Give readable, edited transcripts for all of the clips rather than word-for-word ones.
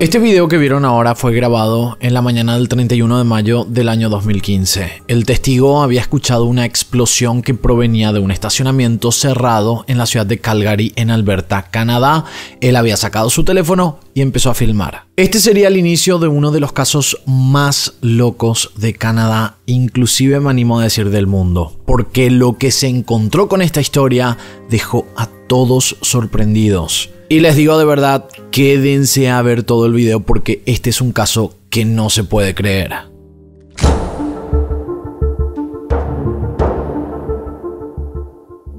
Este video que vieron ahora fue grabado en la mañana del 31 de mayo del año 2015. El testigo había escuchado una explosión que provenía de un estacionamiento cerrado en la ciudad de Calgary, en Alberta, Canadá. Él había sacado su teléfono y empezó a filmar. Este sería el inicio de uno de los casos más locos de Canadá, inclusive me animo a decir del mundo, porque lo que se encontró con esta historia dejó a todos sorprendidos. Y les digo de verdad, quédense a ver todo el video porque este es un caso que no se puede creer.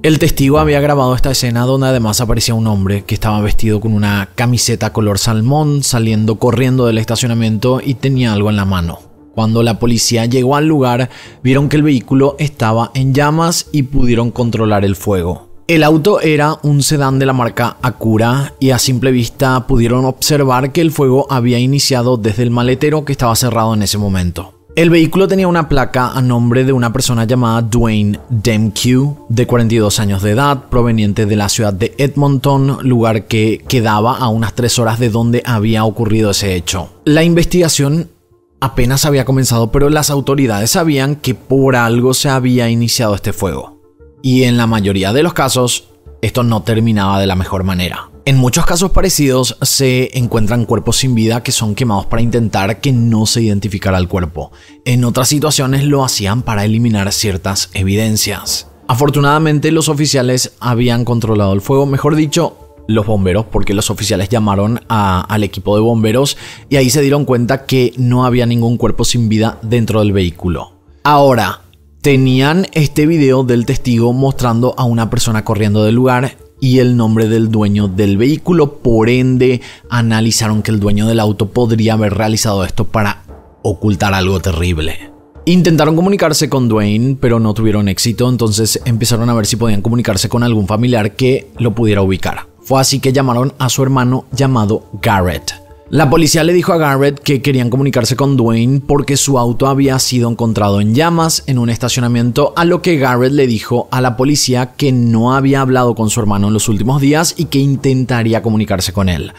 El testigo había grabado esta escena donde además aparecía un hombre que estaba vestido con una camiseta color salmón, saliendo corriendo del estacionamiento y tenía algo en la mano. Cuando la policía llegó al lugar, vieron que el vehículo estaba en llamas y pudieron controlar el fuego. El auto era un sedán de la marca Acura y a simple vista pudieron observar que el fuego había iniciado desde el maletero que estaba cerrado en ese momento. El vehículo tenía una placa a nombre de una persona llamada Dwayne Demke, de 42 años de edad, proveniente de la ciudad de Edmonton, lugar que quedaba a unas 3 horas de donde había ocurrido ese hecho. La investigación apenas había comenzado, pero las autoridades sabían que por algo se había iniciado este fuego. Y en la mayoría de los casos, esto no terminaba de la mejor manera. En muchos casos parecidos se encuentran cuerpos sin vida que son quemados para intentar que no se identificara el cuerpo. En otras situaciones lo hacían para eliminar ciertas evidencias. Afortunadamente los oficiales habían controlado el fuego, mejor dicho, los bomberos, porque los oficiales llamaron al equipo de bomberos y ahí se dieron cuenta que no había ningún cuerpo sin vida dentro del vehículo. Ahora, tenían este video del testigo mostrando a una persona corriendo del lugar y el nombre del dueño del vehículo. Por ende, analizaron que el dueño del auto podría haber realizado esto para ocultar algo terrible. Intentaron comunicarse con Dwayne, pero no tuvieron éxito, entonces empezaron a ver si podían comunicarse con algún familiar que lo pudiera ubicar. Fue así que llamaron a su hermano llamado Garrett. La policía le dijo a Garrett que querían comunicarse con Dwayne porque su auto había sido encontrado en llamas en un estacionamiento, a lo que Garrett le dijo a la policía que no había hablado con su hermano en los últimos días y que intentaría comunicarse con él.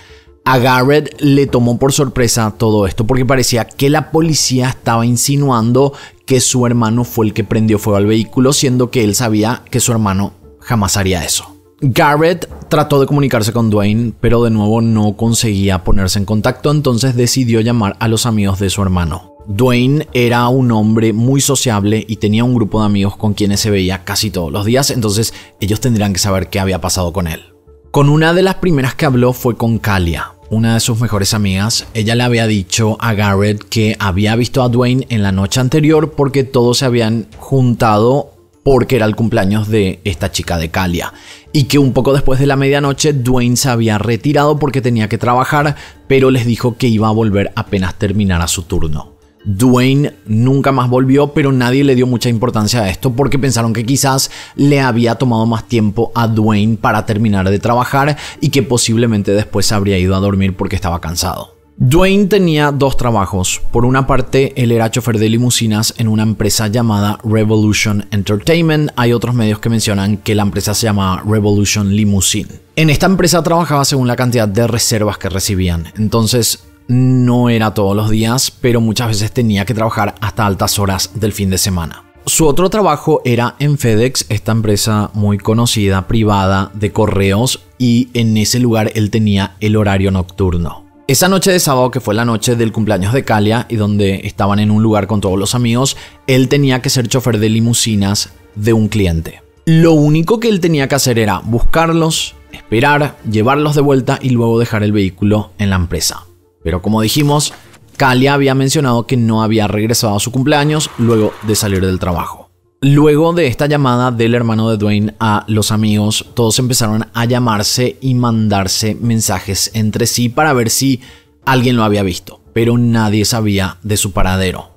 A Garrett le tomó por sorpresa todo esto porque parecía que la policía estaba insinuando que su hermano fue el que prendió fuego al vehículo, siendo que él sabía que su hermano jamás haría eso. Garrett trató de comunicarse con Dwayne, pero de nuevo no conseguía ponerse en contacto, entonces decidió llamar a los amigos de su hermano. Dwayne era un hombre muy sociable y tenía un grupo de amigos con quienes se veía casi todos los días, entonces ellos tendrían que saber qué había pasado con él. Con una de las primeras que habló fue con Kalia, una de sus mejores amigas. Ella le había dicho a Garrett que había visto a Dwayne en la noche anterior porque todos se habían juntado porque era el cumpleaños de esta chica de Kalia, y que un poco después de la medianoche Dwayne se había retirado porque tenía que trabajar, pero les dijo que iba a volver apenas terminara su turno. Dwayne nunca más volvió, pero nadie le dio mucha importancia a esto porque pensaron que quizás le había tomado más tiempo a Dwayne para terminar de trabajar y que posiblemente después se habría ido a dormir porque estaba cansado. Dwayne tenía 2 trabajos. Por una parte, él era chofer de limusinas en una empresa llamada Revolution Entertainment. Hay otros medios que mencionan que la empresa se llama Revolution Limousine. En esta empresa trabajaba según la cantidad de reservas que recibían. Entonces, no era todos los días, pero muchas veces tenía que trabajar hasta altas horas del fin de semana. Su otro trabajo era en FedEx, esta empresa muy conocida, privada, de correos, y en ese lugar él tenía el horario nocturno. Esa noche de sábado, que fue la noche del cumpleaños de Kalia y donde estaban en un lugar con todos los amigos, él tenía que ser chofer de limusinas de un cliente. Lo único que él tenía que hacer era buscarlos, esperar, llevarlos de vuelta y luego dejar el vehículo en la empresa. Pero como dijimos, Kalia había mencionado que no había regresado a su cumpleaños luego de salir del trabajo. Luego de esta llamada del hermano de Dwayne a los amigos, todos empezaron a llamarse y mandarse mensajes entre sí para ver si alguien lo había visto, pero nadie sabía de su paradero.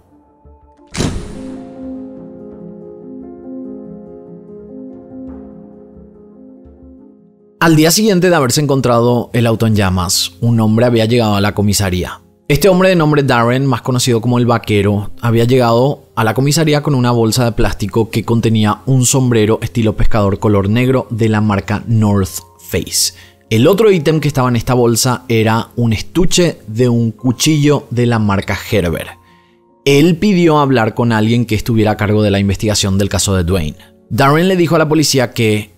Al día siguiente de haberse encontrado el auto en llamas, un hombre había llegado a la comisaría. Este hombre de nombre Darren, más conocido como el Vaquero, había llegado a la comisaría con una bolsa de plástico que contenía un sombrero estilo pescador color negro de la marca North Face. El otro ítem que estaba en esta bolsa era un estuche de un cuchillo de la marca Gerber. Él pidió hablar con alguien que estuviera a cargo de la investigación del caso de Dwayne. Darren le dijo a la policía que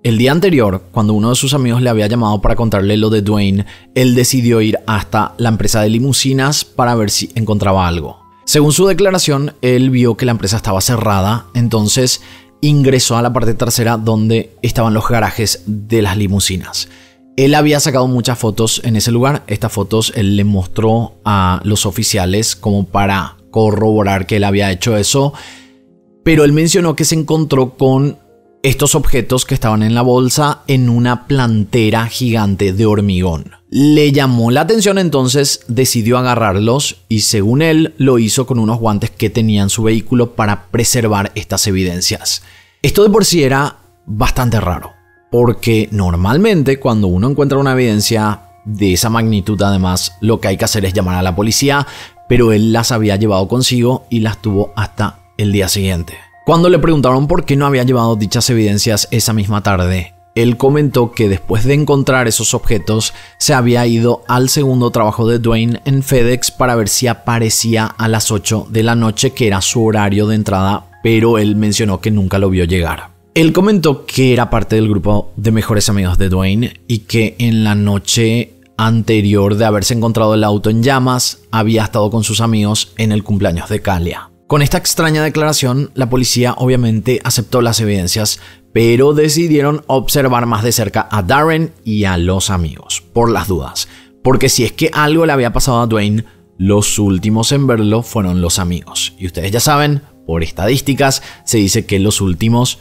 el día anterior, cuando uno de sus amigos le había llamado para contarle lo de Dwayne, él decidió ir hasta la empresa de limusinas para ver si encontraba algo. Según su declaración, él vio que la empresa estaba cerrada, entonces ingresó a la parte trasera donde estaban los garajes de las limusinas. Él había sacado muchas fotos en ese lugar. Estas fotos él le mostró a los oficiales como para corroborar que él había hecho eso, pero él mencionó que se encontró con estos objetos que estaban en la bolsa en una plantera gigante de hormigón. Le llamó la atención, entonces decidió agarrarlos y según él lo hizo con unos guantes que tenía en su vehículo para preservar estas evidencias. Esto de por sí era bastante raro, porque normalmente cuando uno encuentra una evidencia de esa magnitud, además, lo que hay que hacer es llamar a la policía, pero él las había llevado consigo y las tuvo hasta el día siguiente. Cuando le preguntaron por qué no había llevado dichas evidencias esa misma tarde, él comentó que después de encontrar esos objetos, se había ido al segundo trabajo de Dwayne en FedEx para ver si aparecía a las 8 de la noche, que era su horario de entrada, pero él mencionó que nunca lo vio llegar. Él comentó que era parte del grupo de mejores amigos de Dwayne y que en la noche anterior de haberse encontrado el auto en llamas, había estado con sus amigos en el cumpleaños de Kalia. Con esta extraña declaración, la policía obviamente aceptó las evidencias, pero decidieron observar más de cerca a Darren y a los amigos, por las dudas. Porque si es que algo le había pasado a Dwayne, los últimos en verlo fueron los amigos. Y ustedes ya saben, por estadísticas, se dice que los últimos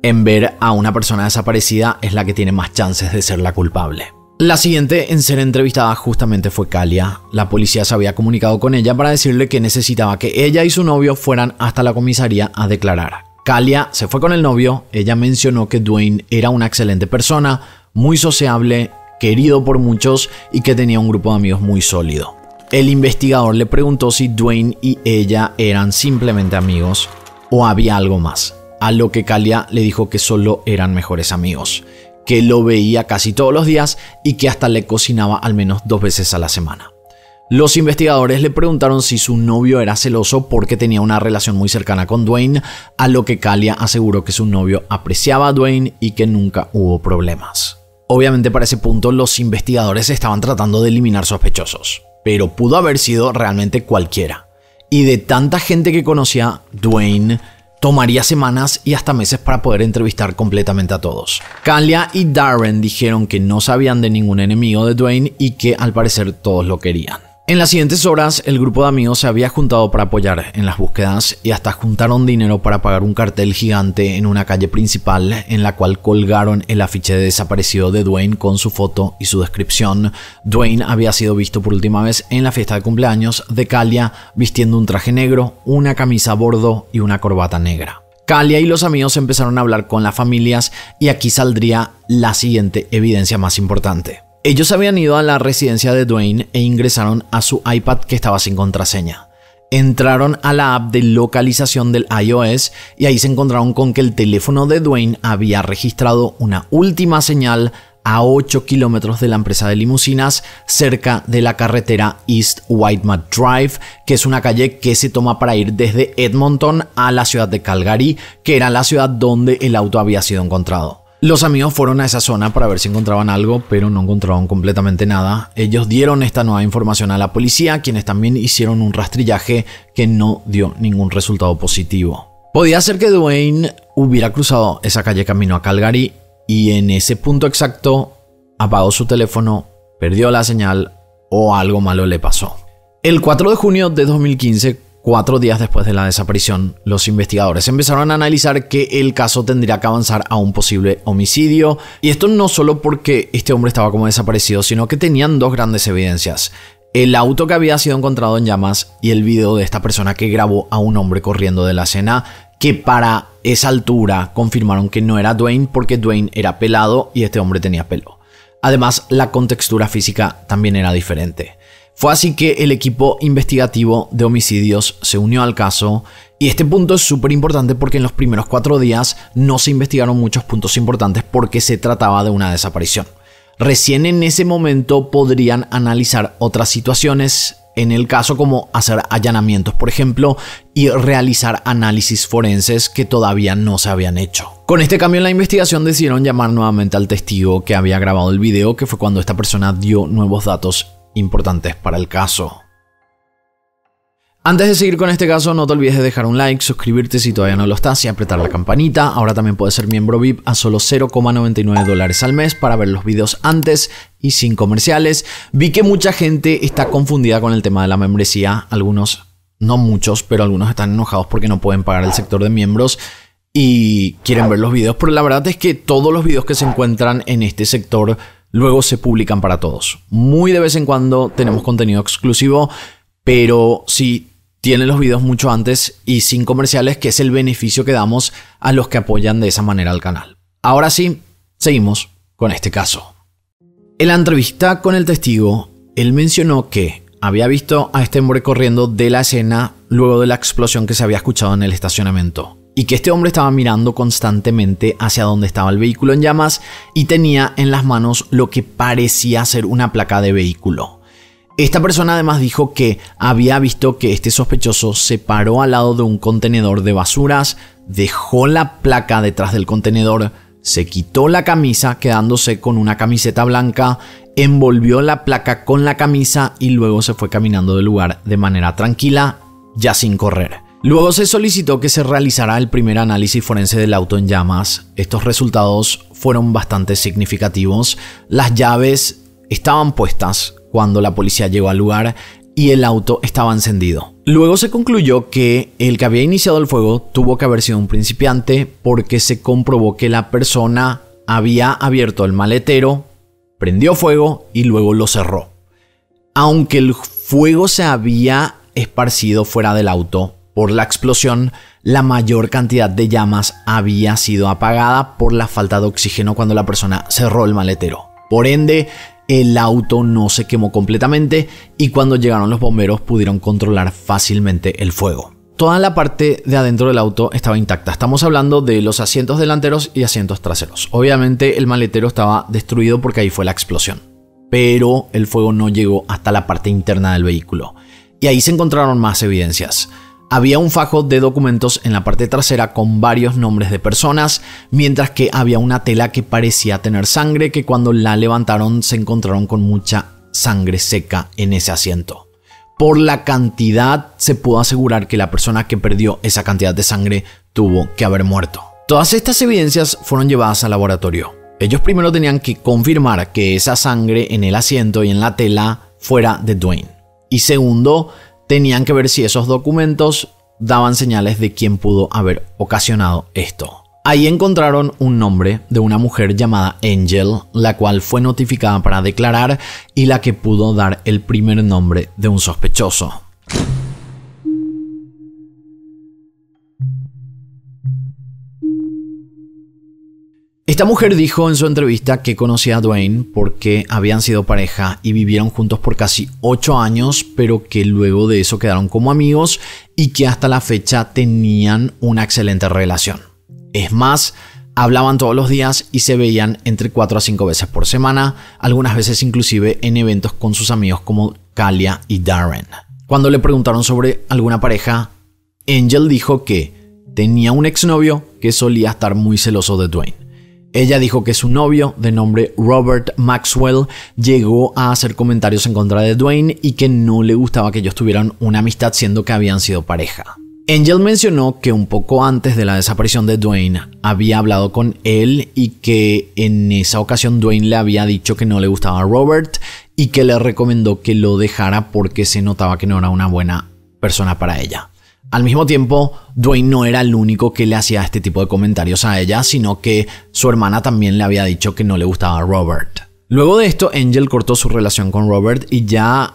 en ver a una persona desaparecida es la que tiene más chances de ser la culpable. La siguiente en ser entrevistada justamente fue Kalia. La policía se había comunicado con ella para decirle que necesitaba que ella y su novio fueran hasta la comisaría a declarar. Kalia se fue con el novio. Ella mencionó que Dwayne era una excelente persona, muy sociable, querido por muchos y que tenía un grupo de amigos muy sólido. El investigador le preguntó si Dwayne y ella eran simplemente amigos o había algo más, a lo que Kalia le dijo que solo eran mejores amigos, que lo veía casi todos los días y que hasta le cocinaba al menos 2 veces a la semana. Los investigadores le preguntaron si su novio era celoso porque tenía una relación muy cercana con Dwayne, a lo que Kalia aseguró que su novio apreciaba a Dwayne y que nunca hubo problemas. Obviamente para ese punto los investigadores estaban tratando de eliminar sospechosos, pero pudo haber sido realmente cualquiera. Y de tanta gente que conocía Dwayne, tomaría semanas y hasta meses para poder entrevistar completamente a todos. Kalia y Darren dijeron que no sabían de ningún enemigo de Dwayne y que al parecer todos lo querían. En las siguientes horas, el grupo de amigos se había juntado para apoyar en las búsquedas y hasta juntaron dinero para pagar un cartel gigante en una calle principal en la cual colgaron el afiche de desaparecido de Dwayne con su foto y su descripción. Dwayne había sido visto por última vez en la fiesta de cumpleaños de Kalia vistiendo un traje negro, una camisa bordo y una corbata negra. Kalia y los amigos empezaron a hablar con las familias y aquí saldría la siguiente evidencia más importante. Ellos habían ido a la residencia de Dwayne e ingresaron a su iPad que estaba sin contraseña. Entraron a la app de localización del iOS y ahí se encontraron con que el teléfono de Dwayne había registrado una última señal a 8 kilómetros de la empresa de limusinas cerca de la carretera East Whitemud Drive, que es una calle que se toma para ir desde Edmonton a la ciudad de Calgary, que era la ciudad donde el auto había sido encontrado. Los amigos fueron a esa zona para ver si encontraban algo, pero no encontraron completamente nada. Ellos dieron esta nueva información a la policía, quienes también hicieron un rastrillaje que no dio ningún resultado positivo. Podía ser que Dwayne hubiera cruzado esa calle camino a Calgary y en ese punto exacto apagó su teléfono, perdió la señal o algo malo le pasó. El 4 de junio de 2015, 4 días después de la desaparición, los investigadores empezaron a analizar que el caso tendría que avanzar a un posible homicidio. Y esto no solo porque este hombre estaba como desaparecido, sino que tenían 2 grandes evidencias. El auto que había sido encontrado en llamas y el video de esta persona que grabó a un hombre corriendo de la escena, que para esa altura confirmaron que no era Dwayne porque Dwayne era pelado y este hombre tenía pelo. Además, la contextura física también era diferente. Fue así que el equipo investigativo de homicidios se unió al caso y este punto es súper importante porque en los primeros 4 días no se investigaron muchos puntos importantes porque se trataba de una desaparición. Recién en ese momento podrían analizar otras situaciones, en el caso como hacer allanamientos, por ejemplo, y realizar análisis forenses que todavía no se habían hecho. Con este cambio en la investigación decidieron llamar nuevamente al testigo que había grabado el video, que fue cuando esta persona dio nuevos datos importantes para el caso. Antes de seguir con este caso, no te olvides de dejar un like, suscribirte si todavía no lo estás y apretar la campanita. Ahora también puedes ser miembro VIP a solo $0,99 al mes para ver los videos antes y sin comerciales. Vi que mucha gente está confundida con el tema de la membresía. Algunos, no muchos, pero algunos están enojados porque no pueden pagar el sector de miembros y quieren ver los videos. Pero la verdad es que todos los videos que se encuentran en este sector luego se publican para todos. Muy de vez en cuando tenemos contenido exclusivo, pero sí tienen los videos mucho antes y sin comerciales, que es el beneficio que damos a los que apoyan de esa manera al canal. Ahora sí, seguimos con este caso. En la entrevista con el testigo, él mencionó que había visto a este hombre corriendo de la escena luego de la explosión que se había escuchado en el estacionamiento, y que este hombre estaba mirando constantemente hacia donde estaba el vehículo en llamas y tenía en las manos lo que parecía ser una placa de vehículo. Esta persona además dijo que había visto que este sospechoso se paró al lado de un contenedor de basuras, dejó la placa detrás del contenedor, se quitó la camisa quedándose con una camiseta blanca, envolvió la placa con la camisa y luego se fue caminando del lugar de manera tranquila, ya sin correr. Luego se solicitó que se realizara el primer análisis forense del auto en llamas. Estos resultados fueron bastante significativos. Las llaves estaban puestas cuando la policía llegó al lugar y el auto estaba encendido. Luego se concluyó que el que había iniciado el fuego tuvo que haber sido un principiante, porque se comprobó que la persona había abierto el maletero, prendió fuego y luego lo cerró. Aunque el fuego se había esparcido fuera del auto por la explosión, la mayor cantidad de llamas había sido apagada por la falta de oxígeno cuando la persona cerró el maletero. Por ende, el auto no se quemó completamente y cuando llegaron los bomberos pudieron controlar fácilmente el fuego. Toda la parte de adentro del auto estaba intacta. Estamos hablando de los asientos delanteros y asientos traseros. Obviamente el maletero estaba destruido porque ahí fue la explosión, pero el fuego no llegó hasta la parte interna del vehículo. Y ahí se encontraron más evidencias. Había un fajo de documentos en la parte trasera con varios nombres de personas, mientras que había una tela que parecía tener sangre, que cuando la levantaron se encontraron con mucha sangre seca en ese asiento. Por la cantidad se pudo asegurar que la persona que perdió esa cantidad de sangre tuvo que haber muerto. Todas estas evidencias fueron llevadas al laboratorio. Ellos primero tenían que confirmar que esa sangre en el asiento y en la tela fuera de Dwayne. Y segundo, tenían que ver si esos documentos daban señales de quién pudo haber ocasionado esto. Ahí encontraron un nombre de una mujer llamada Angel, la cual fue notificada para declarar y la que pudo dar el primer nombre de un sospechoso. Esta mujer dijo en su entrevista que conocía a Dwayne porque habían sido pareja y vivieron juntos por casi 8 años, pero que luego de eso quedaron como amigos y que hasta la fecha tenían una excelente relación. Es más, hablaban todos los días y se veían entre 4 a 5 veces por semana, algunas veces inclusive en eventos con sus amigos como Kalia y Darren. Cuando le preguntaron sobre alguna pareja, Angel dijo que tenía un exnovio que solía estar muy celoso de Dwayne. Ella dijo que su novio, de nombre Robert Maxwell, llegó a hacer comentarios en contra de Dwayne y que no le gustaba que ellos tuvieran una amistad siendo que habían sido pareja. Angel mencionó que un poco antes de la desaparición de Dwayne había hablado con él y que en esa ocasión Dwayne le había dicho que no le gustaba a Robert y que le recomendó que lo dejara porque se notaba que no era una buena persona para ella. Al mismo tiempo, Dwayne no era el único que le hacía este tipo de comentarios a ella, sino que su hermana también le había dicho que no le gustaba a Robert. Luego de esto, Angel cortó su relación con Robert y ya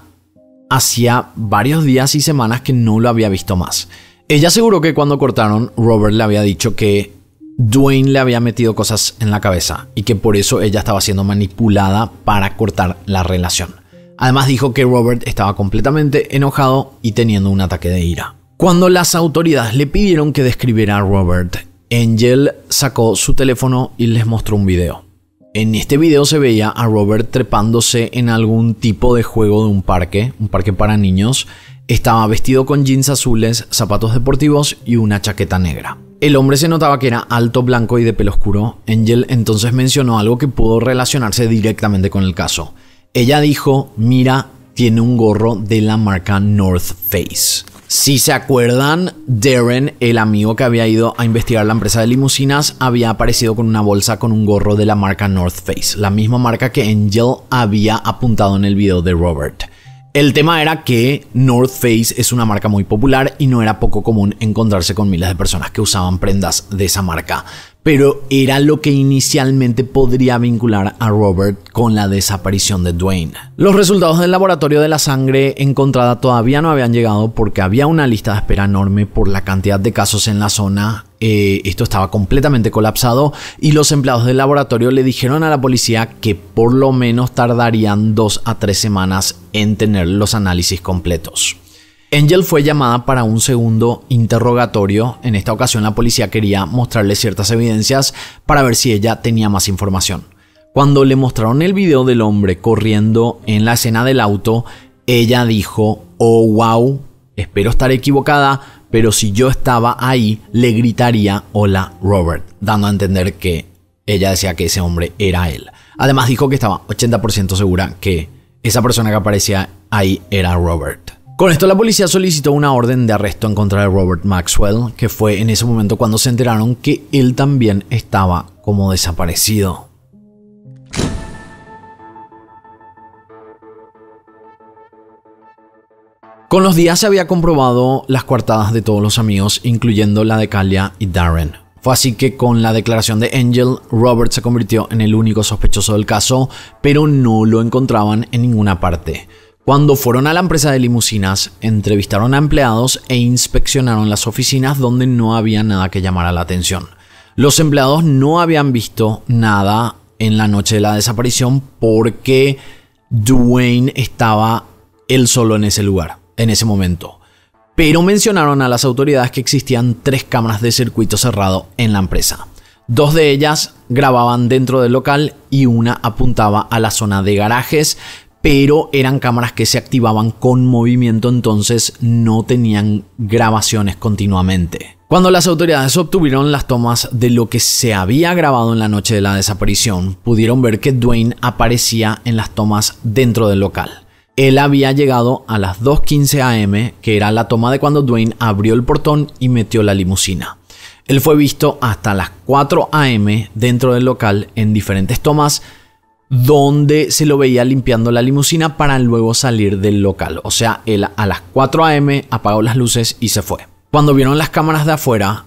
hacía varios días y semanas que no lo había visto más. Ella aseguró que cuando cortaron, Robert le había dicho que Dwayne le había metido cosas en la cabeza y que por eso ella estaba siendo manipulada para cortar la relación. Además dijo que Robert estaba completamente enojado y teniendo un ataque de ira. Cuando las autoridades le pidieron que describiera a Robert, Angel sacó su teléfono y les mostró un video. En este video se veía a Robert trepándose en algún tipo de juego de un parque para niños. Estaba vestido con jeans azules, zapatos deportivos y una chaqueta negra. El hombre se notaba que era alto, blanco y de pelo oscuro. Angel entonces mencionó algo que pudo relacionarse directamente con el caso. Ella dijo, mira, tiene un gorro de la marca North Face. Si se acuerdan, Darren, el amigo que había ido a investigar la empresa de limusinas, había aparecido con una bolsa con un gorro de la marca North Face, la misma marca que Angel había apuntado en el video de Robert. El tema era que North Face es una marca muy popular y no era poco común encontrarse con miles de personas que usaban prendas de esa marca, pero era lo que inicialmente podría vincular a Robert con la desaparición de Dwayne. Los resultados del laboratorio de la sangre encontrada todavía no habían llegado porque había una lista de espera enorme por la cantidad de casos en la zona. Esto estaba completamente colapsado y los empleados del laboratorio le dijeron a la policía que por lo menos tardarían 2 a 3 semanas en tener los análisis completos. Angel fue llamada para un segundo interrogatorio. En esta ocasión la policía quería mostrarle ciertas evidencias para ver si ella tenía más información. Cuando le mostraron el video del hombre corriendo en la escena del auto, ella dijo, oh wow, espero estar equivocada, pero si yo estaba ahí le gritaría hola Robert, dando a entender que ella decía que ese hombre era él. Además dijo que estaba 80% segura que esa persona que aparecía ahí era Robert. Con esto la policía solicitó una orden de arresto en contra de Robert Maxwell, que fue en ese momento cuando se enteraron que él también estaba como desaparecido. Con los días se había comprobado las coartadas de todos los amigos, incluyendo la de Kalia y Darren. Fue así que con la declaración de Angel, Robert se convirtió en el único sospechoso del caso, pero no lo encontraban en ninguna parte. Cuando fueron a la empresa de limusinas, entrevistaron a empleados e inspeccionaron las oficinas donde no había nada que llamara la atención. Los empleados no habían visto nada en la noche de la desaparición porque Dwayne estaba él solo en ese lugar, en ese momento. Pero mencionaron a las autoridades que existían 3 cámaras de circuito cerrado en la empresa. 2 de ellas grababan dentro del local y una apuntaba a la zona de garajes, pero eran cámaras que se activaban con movimiento, entonces no tenían grabaciones continuamente. Cuando las autoridades obtuvieron las tomas de lo que se había grabado en la noche de la desaparición, pudieron ver que Dwayne aparecía en las tomas dentro del local. Él había llegado a las 2:15 am, que era la toma de cuando Dwayne abrió el portón y metió la limusina. Él fue visto hasta las 4 am dentro del local en diferentes tomas, donde se lo veía limpiando la limusina para luego salir del local. O sea, él a las 4 am apagó las luces y se fue. Cuando vieron las cámaras de afuera,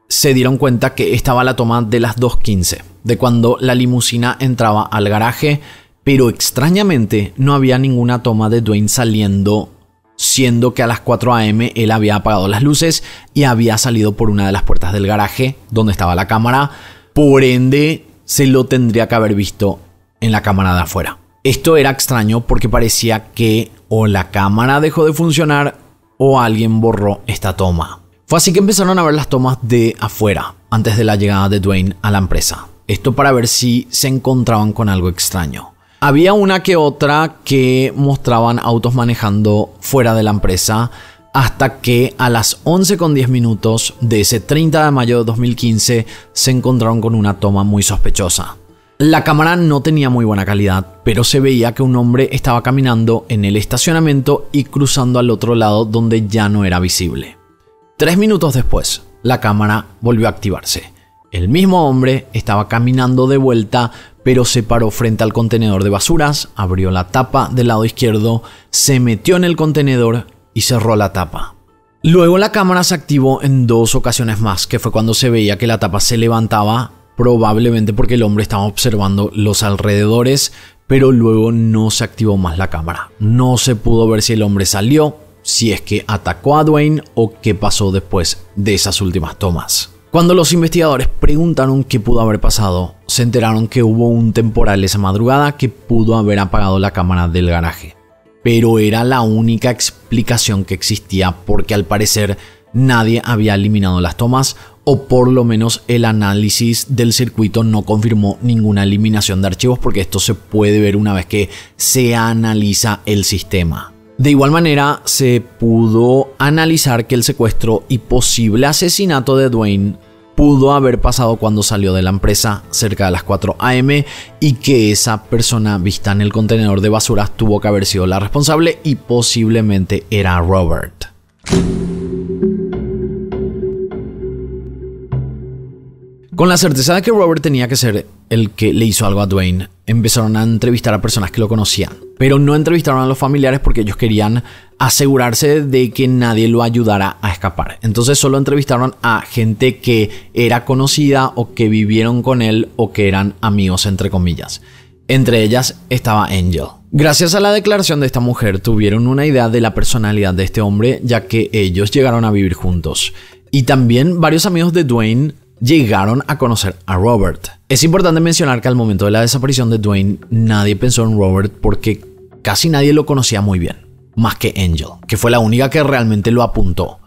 se dieron cuenta que estaba la toma de las 2:15, de cuando la limusina entraba al garaje, pero extrañamente no había ninguna toma de Dwayne saliendo, siendo que a las 4 am él había apagado las luces y había salido por una de las puertas del garaje donde estaba la cámara. Por ende, se lo tendría que haber visto en la cámara de afuera. Esto era extraño porque parecía que o la cámara dejó de funcionar o alguien borró esta toma. Fue así que empezaron a ver las tomas de afuera antes de la llegada de Dwayne a la empresa. Esto para ver si se encontraban con algo extraño. Había una que otra que mostraban autos manejando fuera de la empresa, hasta que a las 11:10 de ese 30 de mayo de 2015 se encontraron con una toma muy sospechosa. La cámara no tenía muy buena calidad, pero se veía que un hombre estaba caminando en el estacionamiento y cruzando al otro lado donde ya no era visible. 3 minutos después, la cámara volvió a activarse. El mismo hombre estaba caminando de vuelta, pero se paró frente al contenedor de basuras, abrió la tapa del lado izquierdo, se metió en el contenedor y cerró la tapa. Luego la cámara se activó en 2 ocasiones más, que fue cuando se veía que la tapa se levantaba, probablemente porque el hombre estaba observando los alrededores, pero luego no se activó más la cámara. No se pudo ver si el hombre salió, si es que atacó a Dwayne o qué pasó después de esas últimas tomas. Cuando los investigadores preguntaron qué pudo haber pasado, se enteraron que hubo un temporal esa madrugada que pudo haber apagado la cámara del garaje. Pero era la única explicación que existía porque al parecer nadie había eliminado las tomas o por lo menos el análisis del circuito no confirmó ninguna eliminación de archivos, porque esto se puede ver una vez que se analiza el sistema. De igual manera, se pudo analizar que el secuestro y posible asesinato de Dwayne pudo haber pasado cuando salió de la empresa cerca de las 4 a.m. y que esa persona vista en el contenedor de basuras tuvo que haber sido la responsable y posiblemente era Robert. Con la certeza de que Robert tenía que ser el que le hizo algo a Dwayne, empezaron a entrevistar a personas que lo conocían, pero no entrevistaron a los familiares porque ellos querían asegurarse de que nadie lo ayudara a escapar. Entonces solo entrevistaron a gente que era conocida o que vivieron con él o que eran amigos, entre comillas. Entre ellas estaba Angel. Gracias a la declaración de esta mujer tuvieron una idea de la personalidad de este hombre, ya que ellos llegaron a vivir juntos. Y también varios amigos de Dwayne llegaron a conocer a Robert. Es importante mencionar que al momento de la desaparición de Dwayne nadie pensó en Robert porque casi nadie lo conocía muy bien, más que Angel, que fue la única que realmente lo apuntó.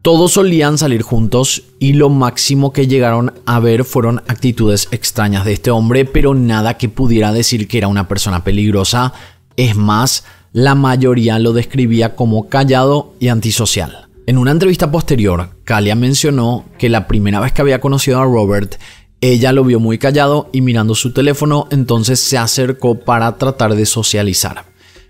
Todos solían salir juntos y lo máximo que llegaron a ver fueron actitudes extrañas de este hombre, pero nada que pudiera decir que era una persona peligrosa. Es más, la mayoría lo describía como callado y antisocial. En una entrevista posterior, Kalia mencionó que la primera vez que había conocido a Robert, ella lo vio muy callado y mirando su teléfono, entonces se acercó para tratar de socializar.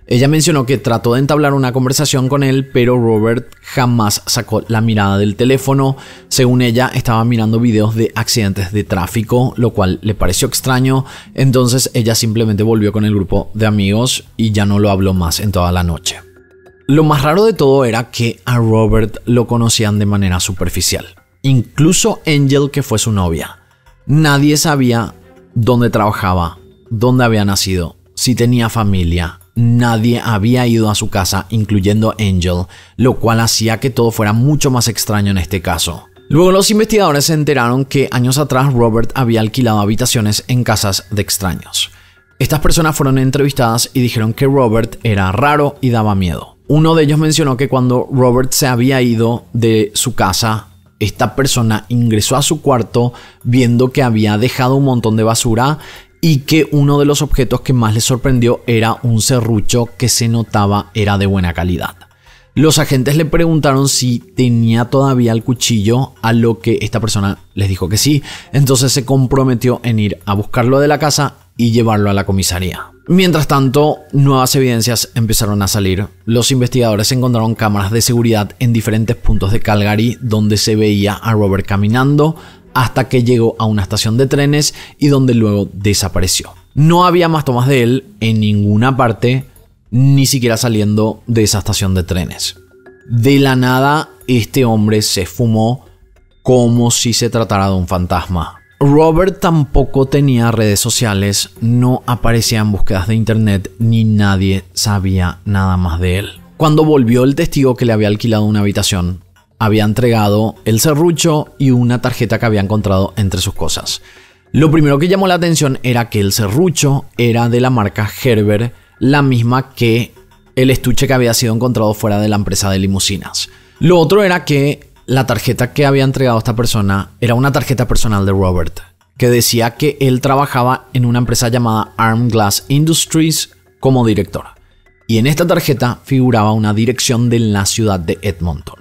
Ella mencionó que trató de entablar una conversación con él, pero Robert jamás sacó la mirada del teléfono. Según ella, estaba mirando videos de accidentes de tráfico, lo cual le pareció extraño. Entonces ella simplemente volvió con el grupo de amigos y ya no lo habló más en toda la noche. Lo más raro de todo era que a Robert lo conocían de manera superficial. Incluso Angel, que fue su novia. Nadie sabía dónde trabajaba, dónde había nacido, si tenía familia. Nadie había ido a su casa, incluyendo Angel, lo cual hacía que todo fuera mucho más extraño en este caso. Luego los investigadores se enteraron que años atrás Robert había alquilado habitaciones en casas de extraños. Estas personas fueron entrevistadas y dijeron que Robert era raro y daba miedo. Uno de ellos mencionó que cuando Robert se había ido de su casa, esta persona ingresó a su cuarto viendo que había dejado un montón de basura y que uno de los objetos que más le sorprendió era un serrucho que se notaba era de buena calidad. Los agentes le preguntaron si tenía todavía el cuchillo, a lo que esta persona les dijo que sí. Entonces se comprometió en ir a buscarlo de la casa y llevarlo a la comisaría. Mientras tanto, nuevas evidencias empezaron a salir. Los investigadores encontraron cámaras de seguridad en diferentes puntos de Calgary donde se veía a Robert caminando hasta que llegó a una estación de trenes y donde luego desapareció. No había más tomas de él en ninguna parte, ni siquiera saliendo de esa estación de trenes. De la nada, este hombre se esfumó como si se tratara de un fantasma. Robert tampoco tenía redes sociales, no aparecía en búsquedas de internet, ni nadie sabía nada más de él. Cuando volvió el testigo que le había alquilado una habitación, había entregado el serrucho y una tarjeta que había encontrado entre sus cosas. Lo primero que llamó la atención era que el serrucho era de la marca Gerber, la misma que el estuche que había sido encontrado fuera de la empresa de limusinas. Lo otro era que la tarjeta que había entregado esta persona era una tarjeta personal de Robert, que decía que él trabajaba en una empresa llamada Arm Glass Industries como director. Y en esta tarjeta figuraba una dirección de la ciudad de Edmonton.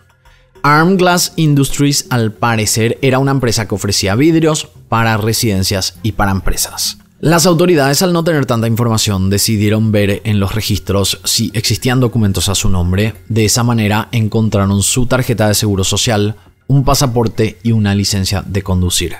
Arm Glass Industries, al parecer, era una empresa que ofrecía vidrios para residencias y para empresas. Las autoridades, al no tener tanta información, decidieron ver en los registros si existían documentos a su nombre. De esa manera encontraron su tarjeta de seguro social, un pasaporte y una licencia de conducir.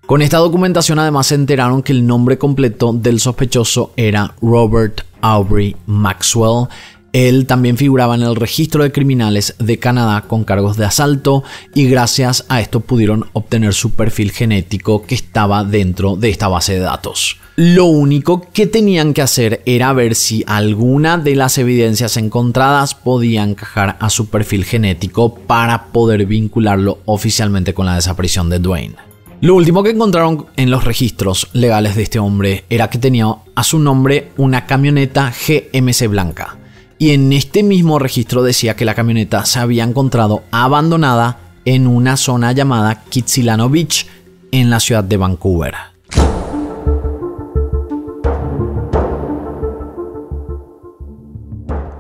Con esta documentación además se enteraron que el nombre completo del sospechoso era Robert Aubrey Maxwell. Él también figuraba en el registro de criminales de Canadá con cargos de asalto y gracias a esto pudieron obtener su perfil genético que estaba dentro de esta base de datos. Lo único que tenían que hacer era ver si alguna de las evidencias encontradas podía encajar a su perfil genético para poder vincularlo oficialmente con la desaparición de Dwayne. Lo último que encontraron en los registros legales de este hombre era que tenía a su nombre una camioneta GMC blanca. Y en este mismo registro decía que la camioneta se había encontrado abandonada en una zona llamada Kitsilano Beach en la ciudad de Vancouver.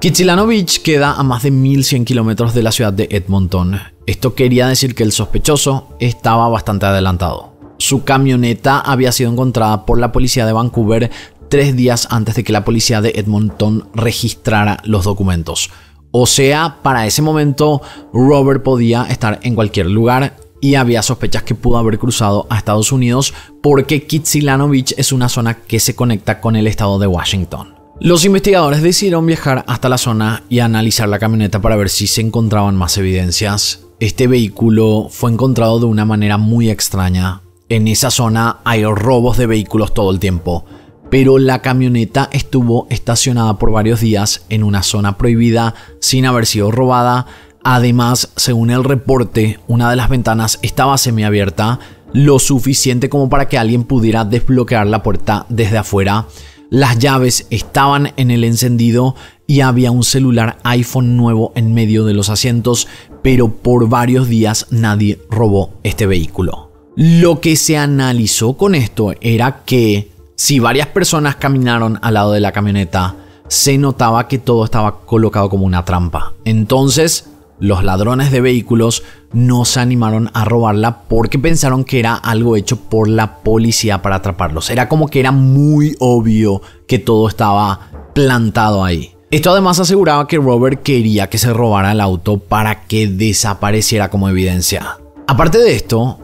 Kitsilano Beach queda a más de 1100 kilómetros de la ciudad de Edmonton. Esto quería decir que el sospechoso estaba bastante adelantado. Su camioneta había sido encontrada por la policía de Vancouver 3 días antes de que la policía de Edmonton registrara los documentos. O sea, para ese momento Robert podía estar en cualquier lugar y había sospechas que pudo haber cruzado a Estados Unidos porque Kitsilano Beach es una zona que se conecta con el estado de Washington. Los investigadores decidieron viajar hasta la zona y analizar la camioneta para ver si se encontraban más evidencias. Este vehículo fue encontrado de una manera muy extraña. En esa zona hay robos de vehículos todo el tiempo, pero la camioneta estuvo estacionada por varios días en una zona prohibida sin haber sido robada. Además, según el reporte, una de las ventanas estaba semiabierta, lo suficiente como para que alguien pudiera desbloquear la puerta desde afuera. Las llaves estaban en el encendido y había un celular iPhone nuevo en medio de los asientos, pero por varios días nadie robó este vehículo. Lo que se analizó con esto era que si varias personas caminaron al lado de la camioneta, se notaba que todo estaba colocado como una trampa. Entonces, los ladrones de vehículos no se animaron a robarla porque pensaron que era algo hecho por la policía para atraparlos. Era como que era muy obvio que todo estaba plantado ahí. Esto además aseguraba que Robert quería que se robara el auto para que desapareciera como evidencia. Aparte de esto,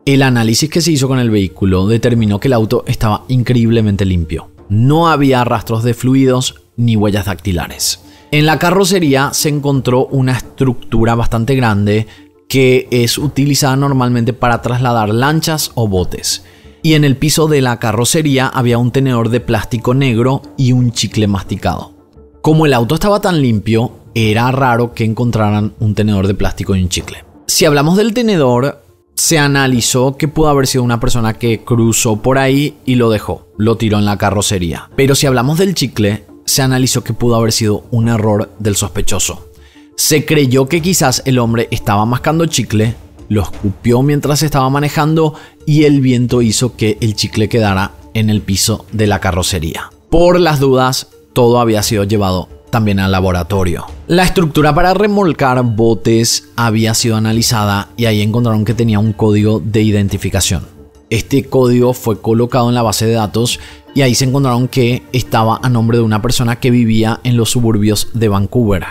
el análisis que se hizo con el vehículo determinó que el auto estaba increíblemente limpio. No había rastros de fluidos ni huellas dactilares. En la carrocería se encontró una estructura bastante grande que es utilizada normalmente para trasladar lanchas o botes. Y en el piso de la carrocería había un tenedor de plástico negro y un chicle masticado. Como el auto estaba tan limpio, era raro que encontraran un tenedor de plástico y un chicle. Si hablamos del tenedor, se analizó que pudo haber sido una persona que cruzó por ahí y lo dejó, lo tiró en la carrocería. Pero si hablamos del chicle, se analizó que pudo haber sido un error del sospechoso. Se creyó que quizás el hombre estaba mascando chicle, lo escupió mientras estaba manejando y el viento hizo que el chicle quedara en el piso de la carrocería. Por las dudas, todo había sido llevado también al laboratorio. La estructura para remolcar botes había sido analizada y ahí encontraron que tenía un código de identificación. Este código fue colocado en la base de datos y ahí se encontraron que estaba a nombre de una persona que vivía en los suburbios de Vancouver.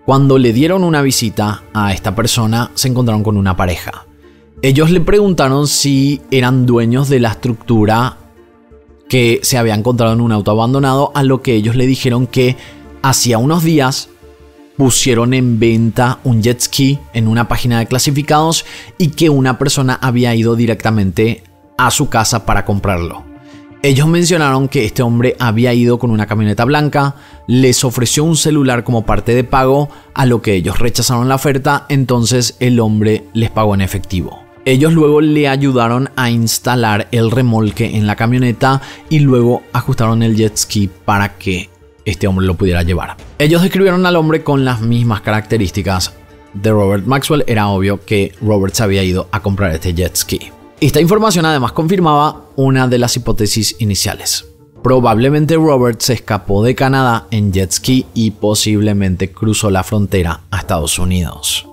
Cuando le dieron una visita a esta persona, se encontraron con una pareja. Ellos le preguntaron si eran dueños de la estructura que se había encontrado en un auto abandonado, a lo que ellos le dijeron que hacía unos días pusieron en venta un jet ski en una página de clasificados y que una persona había ido directamente a su casa para comprarlo. Ellos mencionaron que este hombre había ido con una camioneta blanca, les ofreció un celular como parte de pago, a lo que ellos rechazaron la oferta, entonces el hombre les pagó en efectivo. Ellos luego le ayudaron a instalar el remolque en la camioneta y luego ajustaron el jet ski para que este hombre lo pudiera llevar. Ellos describieron al hombre con las mismas características de Robert Maxwell. Era obvio que Robert se había ido a comprar este jet ski. Esta información además confirmaba una de las hipótesis iniciales. Probablemente Robert se escapó de Canadá en jet ski y posiblemente cruzó la frontera a Estados Unidos.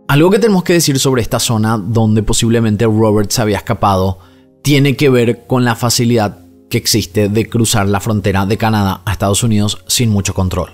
Algo que tenemos que decir sobre esta zona donde posiblemente Robert se había escapado tiene que ver con la facilidad que existe de cruzar la frontera de Canadá a Estados Unidos sin mucho control.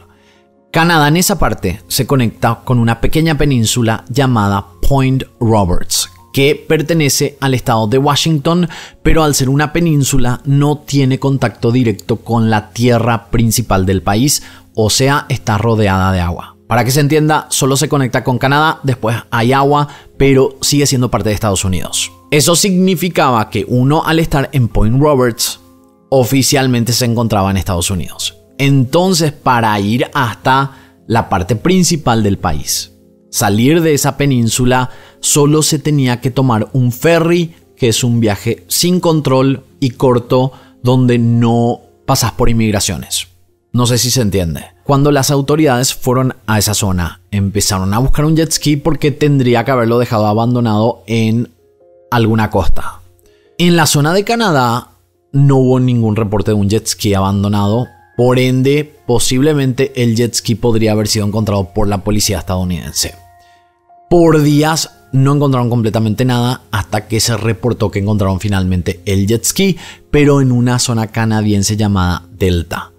Canadá en esa parte se conecta con una pequeña península llamada Point Roberts, que pertenece al estado de Washington, pero al ser una península no tiene contacto directo con la tierra principal del país, o sea, está rodeada de agua. Para que se entienda, solo se conecta con Canadá, después hay agua, pero sigue siendo parte de Estados Unidos. Eso significaba que uno, al estar en Point Roberts, oficialmente se encontraba en Estados Unidos. Entonces, para ir hasta la parte principal del país, salir de esa península, solo se tenía que tomar un ferry, que es un viaje sin control y corto, donde no pasas por inmigraciones. No sé si se entiende. Cuando las autoridades fueron a esa zona, empezaron a buscar un jet ski porque tendría que haberlo dejado abandonado en alguna costa. En la zona de Canadá no hubo ningún reporte de un jet ski abandonado, por ende, posiblemente el jet ski podría haber sido encontrado por la policía estadounidense. Por días no encontraron completamente nada hasta que se reportó que encontraron finalmente el jet ski, pero en una zona canadiense llamada Delta.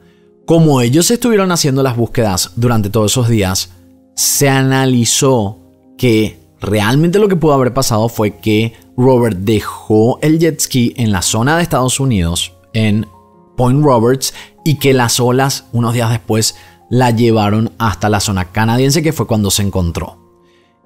Como ellos estuvieron haciendo las búsquedas durante todos esos días, se analizó que realmente lo que pudo haber pasado fue que Robert dejó el jet ski en la zona de Estados Unidos, en Point Roberts, y que las olas unos días después la llevaron hasta la zona canadiense, que fue cuando se encontró.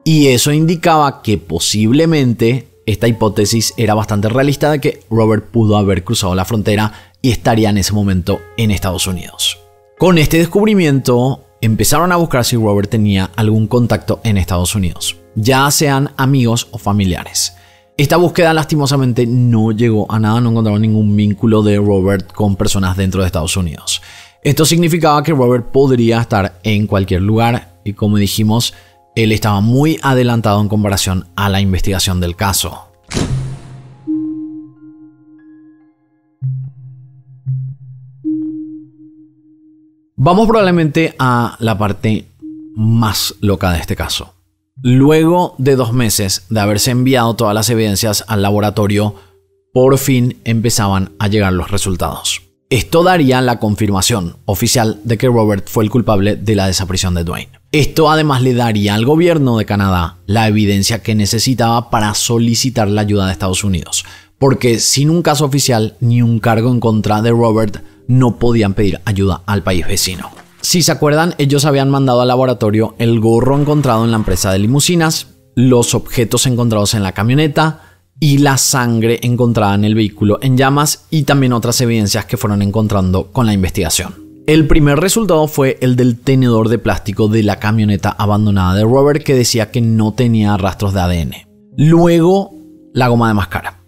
Y eso indicaba que posiblemente esta hipótesis era bastante realista de que Robert pudo haber cruzado la frontera y estaría en ese momento en Estados Unidos. Con este descubrimiento empezaron a buscar si Robert tenía algún contacto en Estados Unidos, ya sean amigos o familiares. Esta búsqueda lastimosamente no llegó a nada, no encontraron ningún vínculo de Robert con personas dentro de Estados Unidos. Esto significaba que Robert podría estar en cualquier lugar y, como dijimos, él estaba muy adelantado en comparación a la investigación del caso. Vamos probablemente a la parte más loca de este caso. Luego de 2 meses de haberse enviado todas las evidencias al laboratorio, por fin empezaban a llegar los resultados. Esto daría la confirmación oficial de que Robert fue el culpable de la desaparición de Dwayne. Esto además le daría al gobierno de Canadá la evidencia que necesitaba para solicitar la ayuda de Estados Unidos, porque sin un caso oficial ni un cargo en contra de Robert no podían pedir ayuda al país vecino. Si se acuerdan, ellos habían mandado al laboratorio el gorro encontrado en la empresa de limusinas, los objetos encontrados en la camioneta y la sangre encontrada en el vehículo en llamas, y también otras evidencias que fueron encontrando con la investigación. El primer resultado fue el del tenedor de plástico de la camioneta abandonada de Robert, que decía que no tenía rastros de ADN. Luego, la goma de mascar.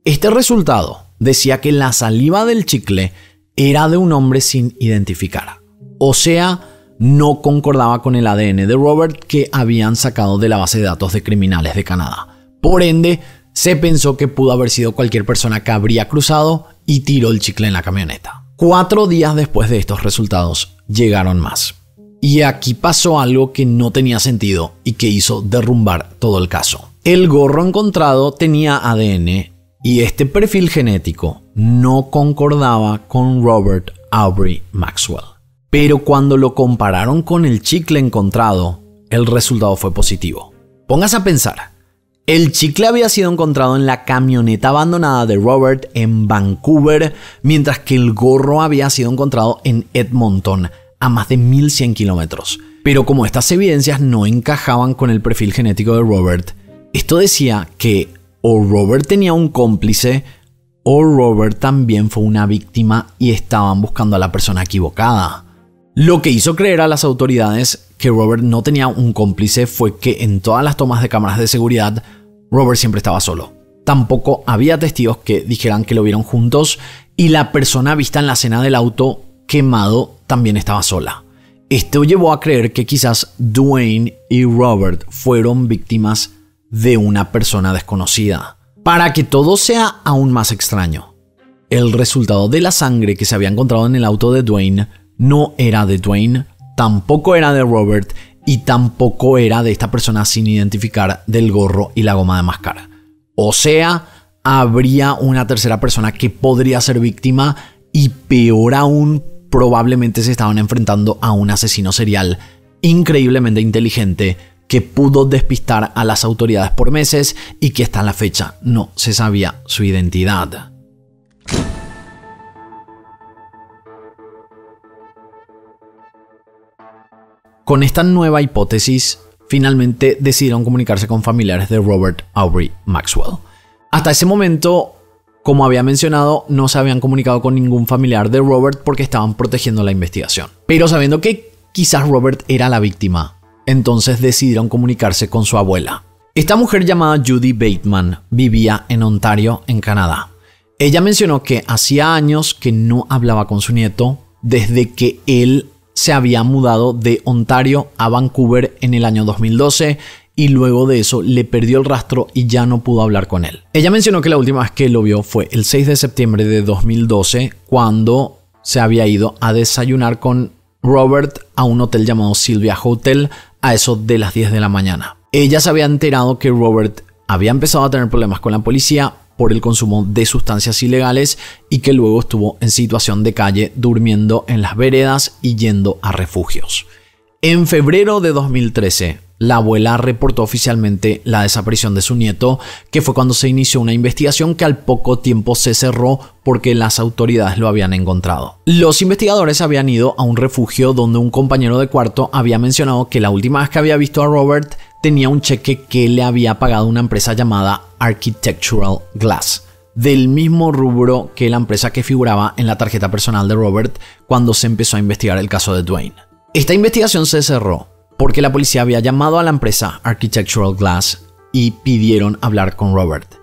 Este resultado decía que la saliva del chicle era de un hombre sin identificar. O sea, no concordaba con el ADN de Robert que habían sacado de la base de datos de criminales de Canadá. Por ende, se pensó que pudo haber sido cualquier persona que habría cruzado y tiró el chicle en la camioneta. 4 días después de estos resultados, llegaron más. Y aquí pasó algo que no tenía sentido y que hizo derrumbar todo el caso. El gorro encontrado tenía ADN y este perfil genético no concordaba con Robert Aubrey Maxwell. Pero cuando lo compararon con el chicle encontrado, el resultado fue positivo. Póngase a pensar. El chicle había sido encontrado en la camioneta abandonada de Robert en Vancouver, mientras que el gorro había sido encontrado en Edmonton, a más de 1100 kilómetros. Pero como estas evidencias no encajaban con el perfil genético de Robert, esto decía que o Robert tenía un cómplice o Robert también fue una víctima y estaban buscando a la persona equivocada. Lo que hizo creer a las autoridades que Robert no tenía un cómplice fue que en todas las tomas de cámaras de seguridad, Robert siempre estaba solo. Tampoco había testigos que dijeran que lo vieron juntos y la persona vista en la escena del auto quemado también estaba sola. Esto llevó a creer que quizás Dwayne y Robert fueron víctimas de una persona desconocida. Para que todo sea aún más extraño, el resultado de la sangre que se había encontrado en el auto de Dwayne no era de Dwayne, tampoco era de Robert y tampoco era de esta persona sin identificar del gorro y la goma de mascar. O sea, habría una tercera persona que podría ser víctima y peor aún, probablemente se estaban enfrentando a un asesino serial increíblemente inteligente que pudo despistar a las autoridades por meses y que hasta la fecha no se sabía su identidad. Con esta nueva hipótesis, finalmente decidieron comunicarse con familiares de Robert Aubrey Maxwell. Hasta ese momento, como había mencionado, no se habían comunicado con ningún familiar de Robert porque estaban protegiendo la investigación. Pero sabiendo que quizás Robert era la víctima, entonces decidieron comunicarse con su abuela. Esta mujer llamada Judy Bateman vivía en Ontario, en Canadá. Ella mencionó que hacía años que no hablaba con su nieto desde que él se había mudado de Ontario a Vancouver en el año 2012 y luego de eso le perdió el rastro y ya no pudo hablar con él. Ella mencionó que la última vez que lo vio fue el 6 de septiembre de 2012 cuando se había ido a desayunar con Robert a un hotel llamado Sylvia Hotel a eso de las 10 de la mañana. Ella se había enterado que Robert había empezado a tener problemas con la policía por el consumo de sustancias ilegales y que luego estuvo en situación de calle durmiendo en las veredas y yendo a refugios. En febrero de 2013, la abuela reportó oficialmente la desaparición de su nieto, que fue cuando se inició una investigación que al poco tiempo se cerró porque las autoridades lo habían encontrado. Los investigadores habían ido a un refugio donde un compañero de cuarto había mencionado que la última vez que había visto a Robert tenía un cheque que le había pagado una empresa llamada Architectural Glass, del mismo rubro que la empresa que figuraba en la tarjeta personal de Robert cuando se empezó a investigar el caso de Dwayne. Esta investigación se cerró porque la policía había llamado a la empresa Architectural Glass y pidieron hablar con Robert.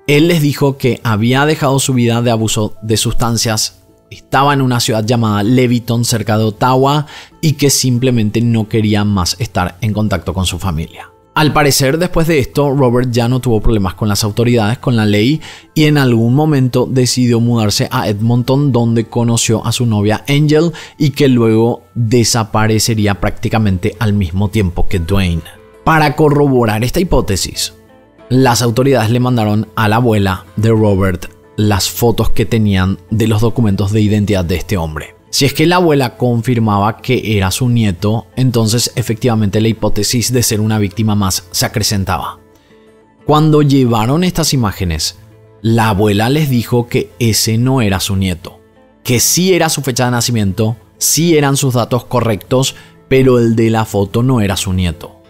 Él les dijo que había dejado su vida de abuso de sustancias, estaba en una ciudad llamada Leviton cerca de Ottawa y que simplemente no quería más estar en contacto con su familia. Al parecer, después de esto, Robert ya no tuvo problemas con las autoridades, con la ley, y en algún momento decidió mudarse a Edmonton, donde conoció a su novia Angel y que luego desaparecería prácticamente al mismo tiempo que Dwayne. Para corroborar esta hipótesis, las autoridades le mandaron a la abuela de Robert las fotos que tenían de los documentos de identidad de este hombre. Si es que la abuela confirmaba que era su nieto, entonces efectivamente la hipótesis de ser una víctima más se acrecentaba. Cuando llevaron estas imágenes, la abuela les dijo que ese no era su nieto, que sí era su fecha de nacimiento, sí eran sus datos correctos, pero el de la foto no era su nieto.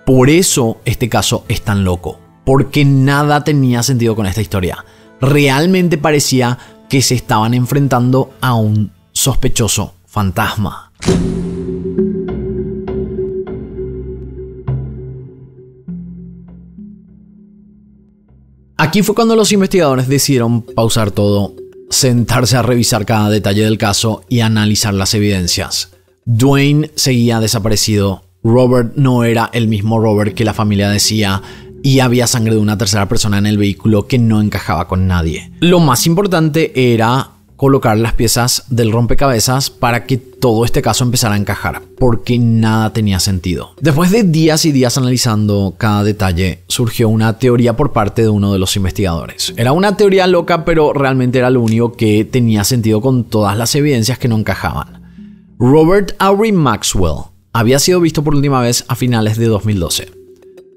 Por eso este caso es tan loco, porque nada tenía sentido con esta historia. Realmente parecía que se estaban enfrentando a un sospechoso fantasma. Aquí fue cuando los investigadores decidieron pausar todo, sentarse a revisar cada detalle del caso y analizar las evidencias. Dwayne seguía desaparecido, Robert no era el mismo Robert que la familia decía, y había sangre de una tercera persona en el vehículo que no encajaba con nadie. Lo más importante era colocar las piezas del rompecabezas para que todo este caso empezara a encajar, porque nada tenía sentido. Después de días y días analizando cada detalle, surgió una teoría por parte de uno de los investigadores. Era una teoría loca, pero realmente era lo único que tenía sentido con todas las evidencias que no encajaban. Robert Aubrey Maxwell había sido visto por última vez a finales de 2012.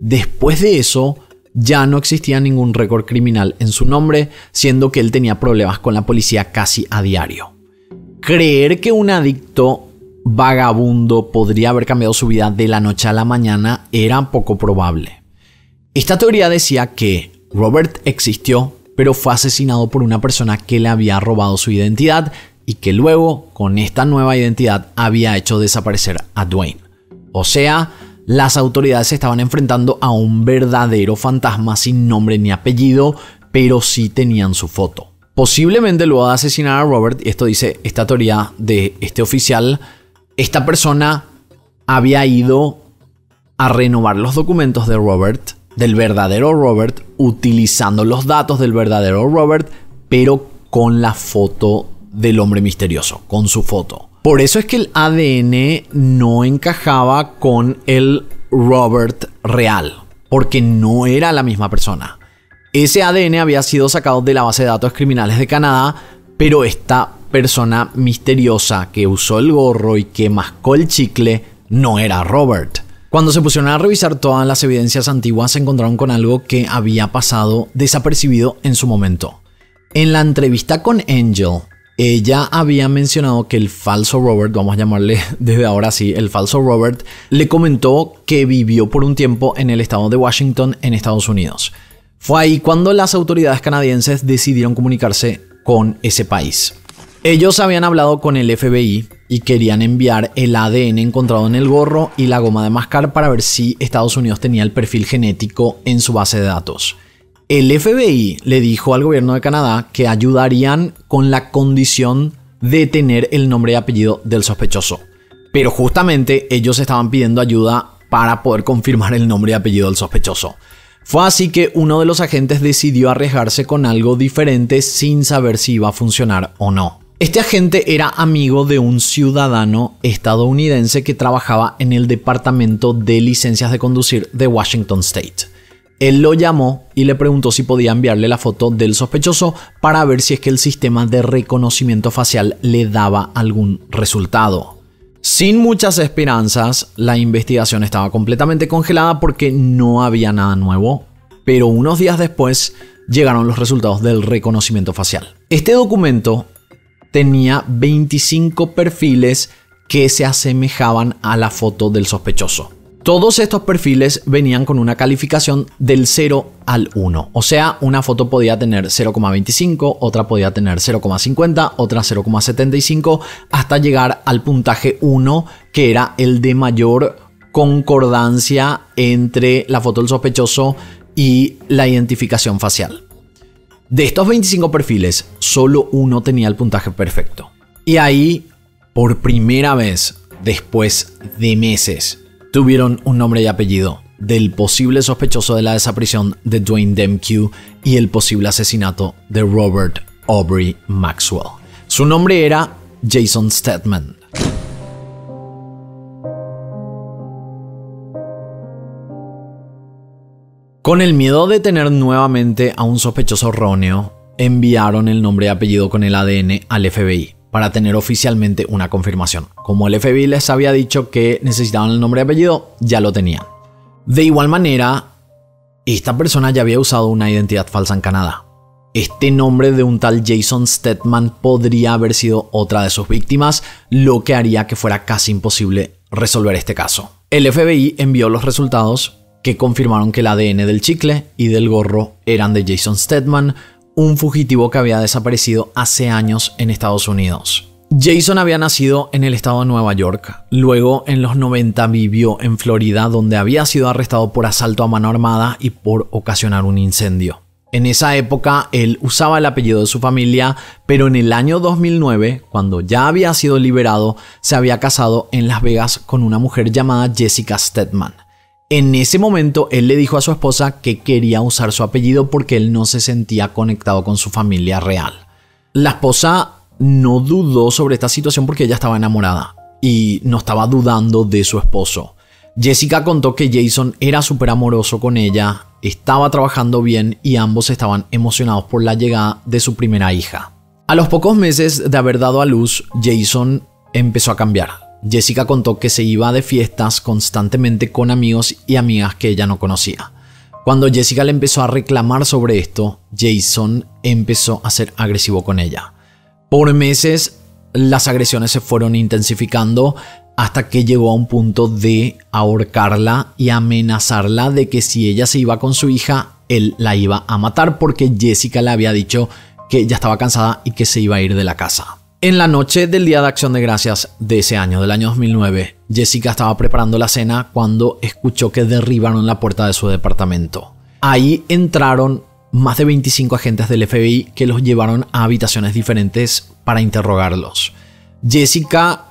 Después de eso, ya no existía ningún récord criminal en su nombre, siendo que él tenía problemas con la policía casi a diario. Creer que un adicto vagabundo podría haber cambiado su vida de la noche a la mañana era poco probable. Esta teoría decía que Robert existió, pero fue asesinado por una persona que le había robado su identidad y que luego, con esta nueva identidad, había hecho desaparecer a Dwayne. O sea, las autoridades se estaban enfrentando a un verdadero fantasma sin nombre ni apellido, pero sí tenían su foto. Posiblemente luego de asesinar a Robert, y esto dice esta teoría de este oficial, esta persona había ido a renovar los documentos de Robert, del verdadero Robert, utilizando los datos del verdadero Robert, pero con la foto del hombre misterioso, con su foto. Por eso es que el ADN no encajaba con el Robert real, porque no era la misma persona. Ese ADN había sido sacado de la base de datos criminales de Canadá, pero esta persona misteriosa que usó el gorro y que mascó el chicle no era Robert. Cuando se pusieron a revisar todas las evidencias antiguas, se encontraron con algo que había pasado desapercibido en su momento. En la entrevista con Angel, ella había mencionado que el falso Robert, vamos a llamarle desde ahora así, el falso Robert, le comentó que vivió por un tiempo en el estado de Washington, en Estados Unidos. Fue ahí cuando las autoridades canadienses decidieron comunicarse con ese país. Ellos habían hablado con el FBI y querían enviar el ADN encontrado en el gorro y la goma de mascar para ver si Estados Unidos tenía el perfil genético en su base de datos. El FBI le dijo al gobierno de Canadá que ayudarían con la condición de tener el nombre y apellido del sospechoso. Pero justamente ellos estaban pidiendo ayuda para poder confirmar el nombre y apellido del sospechoso. Fue así que uno de los agentes decidió arriesgarse con algo diferente sin saber si iba a funcionar o no. Este agente era amigo de un ciudadano estadounidense que trabajaba en el Departamento de Licencias de Conducir de Washington State. Él lo llamó y le preguntó si podía enviarle la foto del sospechoso para ver si es que el sistema de reconocimiento facial le daba algún resultado. Sin muchas esperanzas, la investigación estaba completamente congelada porque no había nada nuevo, pero unos días después llegaron los resultados del reconocimiento facial. Este documento tenía 25 perfiles que se asemejaban a la foto del sospechoso. Todos estos perfiles venían con una calificación del 0 al 1. O sea, una foto podía tener 0,25, otra podía tener 0,50, otra 0,75, hasta llegar al puntaje 1, que era el de mayor concordancia entre la foto del sospechoso y la identificación facial. De estos 25 perfiles, solo uno tenía el puntaje perfecto. Y ahí, por primera vez, después de meses, tuvieron un nombre y apellido del posible sospechoso de la desaparición de Dwayne Demke y el posible asesinato de Robert Aubrey Maxwell. Su nombre era Jason Statham. Con el miedo de tener nuevamente a un sospechoso erróneo, enviaron el nombre y apellido con el ADN al FBI para tener oficialmente una confirmación. Como el FBI les había dicho que necesitaban el nombre y apellido, ya lo tenían. De igual manera, esta persona ya había usado una identidad falsa en Canadá. Este nombre de un tal Jason Statham podría haber sido otra de sus víctimas, lo que haría que fuera casi imposible resolver este caso. El FBI envió los resultados que confirmaron que el ADN del chicle y del gorro eran de Jason Statham, un fugitivo que había desaparecido hace años en Estados Unidos. Jason había nacido en el estado de Nueva York, luego en los 90 vivió en Florida, donde había sido arrestado por asalto a mano armada y por ocasionar un incendio. En esa época él usaba el apellido de su familia, pero en el año 2009, cuando ya había sido liberado, se había casado en Las Vegas con una mujer llamada Jessica Statham. En ese momento, él le dijo a su esposa que quería usar su apellido porque él no se sentía conectado con su familia real. La esposa no dudó sobre esta situación porque ella estaba enamorada y no estaba dudando de su esposo. Jessica contó que Jason era súper amoroso con ella, estaba trabajando bien y ambos estaban emocionados por la llegada de su primera hija. A los pocos meses de haber dado a luz, Jason empezó a cambiar. Jessica contó que se iba de fiestas constantemente con amigos y amigas que ella no conocía. Cuando Jessica le empezó a reclamar sobre esto, Jason empezó a ser agresivo con ella. Por meses, las agresiones se fueron intensificando hasta que llegó a un punto de ahorcarla y amenazarla de que si ella se iba con su hija, él la iba a matar porque Jessica le había dicho que ya estaba cansada y que se iba a ir de la casa. En la noche del Día de Acción de Gracias de ese año, del año 2009, Jessica estaba preparando la cena cuando escuchó que derribaron la puerta de su departamento. Ahí entraron más de 25 agentes del FBI que los llevaron a habitaciones diferentes para interrogarlos. Jessica,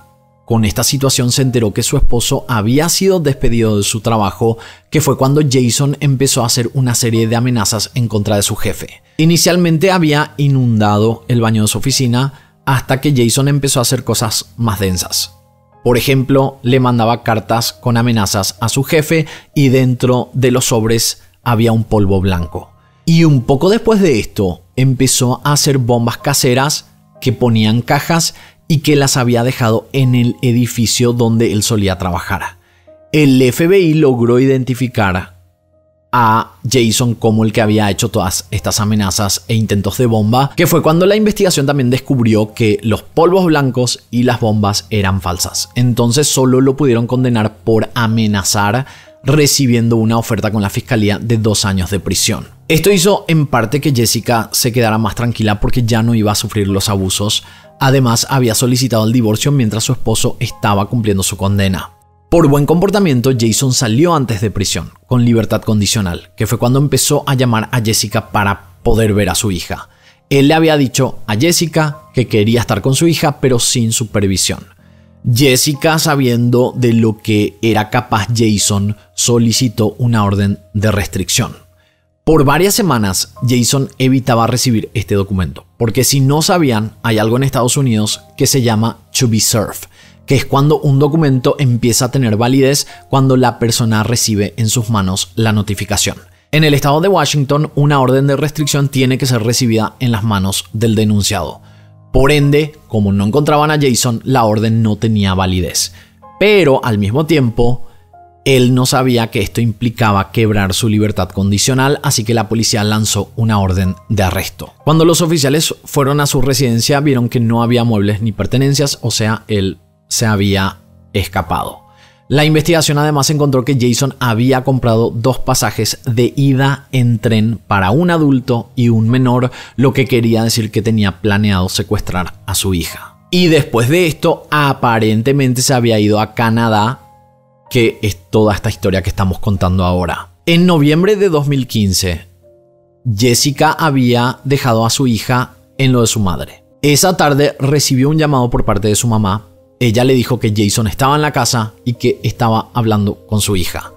con esta situación, se enteró que su esposo había sido despedido de su trabajo, que fue cuando Jason empezó a hacer una serie de amenazas en contra de su jefe. Inicialmente había inundado el baño de su oficina, hasta que Jason empezó a hacer cosas más densas. Por ejemplo, le mandaba cartas con amenazas a su jefe y dentro de los sobres había un polvo blanco. Y un poco después de esto, empezó a hacer bombas caseras que ponían cajas y que las había dejado en el edificio donde él solía trabajar. El FBI logró identificar a Jason como el que había hecho todas estas amenazas e intentos de bomba, que fue cuando la investigación también descubrió que los polvos blancos y las bombas eran falsas. Entonces solo lo pudieron condenar por amenazar, recibiendo una oferta con la fiscalía de 2 años de prisión. Esto hizo en parte que Jessica se quedara más tranquila porque ya no iba a sufrir los abusos. Además, había solicitado el divorcio mientras su esposo estaba cumpliendo su condena. Por buen comportamiento, Jason salió antes de prisión, con libertad condicional, que fue cuando empezó a llamar a Jessica para poder ver a su hija. Él le había dicho a Jessica que quería estar con su hija, pero sin supervisión. Jessica, sabiendo de lo que era capaz Jason, solicitó una orden de restricción. Por varias semanas, Jason evitaba recibir este documento, porque si no sabían, hay algo en Estados Unidos que se llama to be served, que es cuando un documento empieza a tener validez cuando la persona recibe en sus manos la notificación. En el estado de Washington, una orden de restricción tiene que ser recibida en las manos del denunciado. Por ende, como no encontraban a Jason, la orden no tenía validez. Pero al mismo tiempo, él no sabía que esto implicaba quebrar su libertad condicional, así que la policía lanzó una orden de arresto. Cuando los oficiales fueron a su residencia, vieron que no había muebles ni pertenencias, o sea, él se había escapado. La investigación además encontró que Jason había comprado 2 pasajes de ida en tren para un adulto y un menor, lo que quería decir que tenía planeado secuestrar a su hija. Y después de esto, aparentemente se había ido a Canadá, que es toda esta historia que estamos contando ahora. En noviembre de 2015, Jessica había dejado a su hija en lo de su madre. Esa tarde recibió un llamado por parte de su mamá. Ella le dijo que Jason estaba en la casa y que estaba hablando con su hija.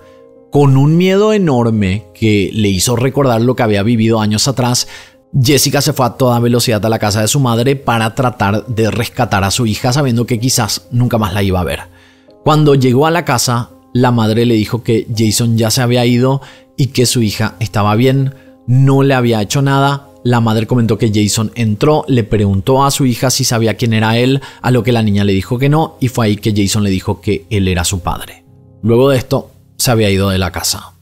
Con un miedo enorme que le hizo recordar lo que había vivido años atrás, Jessica se fue a toda velocidad a la casa de su madre para tratar de rescatar a su hija, sabiendo que quizás nunca más la iba a ver. Cuando llegó a la casa, la madre le dijo que Jason ya se había ido y que su hija estaba bien, no le había hecho nada. La madre comentó que Jason entró, le preguntó a su hija si sabía quién era él, a lo que la niña le dijo que no, y fue ahí que Jason le dijo que él era su padre. Luego de esto, se había ido de la casa.